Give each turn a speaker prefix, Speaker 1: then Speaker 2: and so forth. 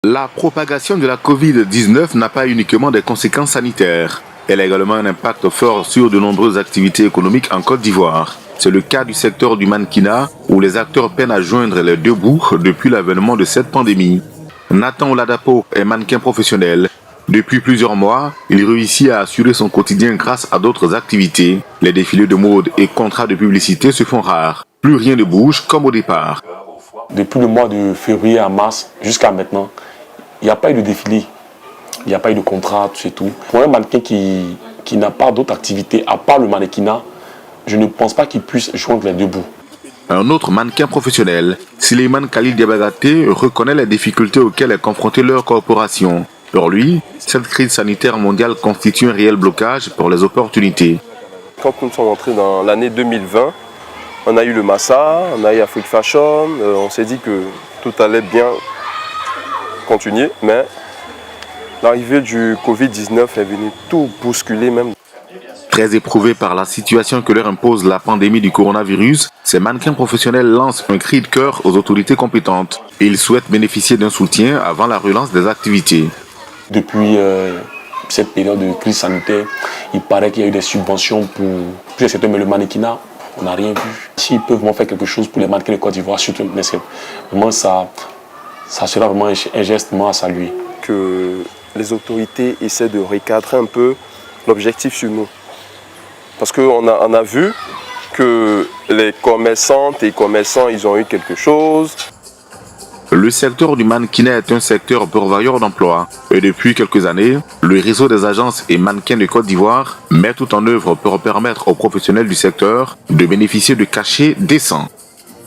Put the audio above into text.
Speaker 1: La propagation de la Covid-19 n'a pas uniquement des conséquences sanitaires. Elle a également un impact fort sur de nombreuses activités économiques en Côte d'Ivoire. C'est le cas du secteur du mannequinat où les acteurs peinent à joindre les deux bouts depuis l'avènement de cette pandémie. Nathan Oladapo est mannequin professionnel. Depuis plusieurs mois, il réussit à assurer son quotidien grâce à d'autres activités. Les défilés de mode et contrats de publicité se font rares. Plus rien ne bouge comme au départ.
Speaker 2: Depuis le mois de février à mars jusqu'à maintenant, il n'y a pas eu de défilé, il n'y a pas eu de contrat, tout c'est tout. Pour un mannequin qui n'a pas d'autre activité à part le mannequinat, je ne pense pas qu'il puisse joindre les deux bouts.
Speaker 1: Un autre mannequin professionnel, Suleiman Khalil Diabagate, reconnaît les difficultés auxquelles est confrontée leur corporation. Pour lui, cette crise sanitaire mondiale constitue un réel blocage pour les opportunités.
Speaker 3: Quand nous sommes entrés dans l'année 2020, on a eu le Massa, on a eu Afrique Fashion, on s'est dit que tout allait bien continuer, mais l'arrivée du Covid-19 est venue tout bousculer même.
Speaker 1: Très éprouvés par la situation que leur impose la pandémie du coronavirus, ces mannequins professionnels lancent un cri de cœur aux autorités compétentes. Ils souhaitent bénéficier d'un soutien avant la relance des activités.
Speaker 2: Depuis cette période de crise sanitaire, il paraît qu'il y a eu des subventions pour plusieurs secteurs, mais le mannequinat, on n'a rien vu. S'ils peuvent vraiment faire quelque chose pour les mannequins de Côte d'Ivoire, surtout, mais vraiment ça sera vraiment un geste à saluer.
Speaker 3: Que les autorités essaient de recadrer un peu l'objectif sur nous. Parce qu'on a vu que les commerçantes et commerçants, ils ont eu quelque chose.
Speaker 1: Le secteur du mannequinat est un secteur pourvoyeur d'emplois. Et depuis quelques années, le réseau des agences et mannequins de Côte d'Ivoire met tout en œuvre pour permettre aux professionnels du secteur de bénéficier de cachets décents.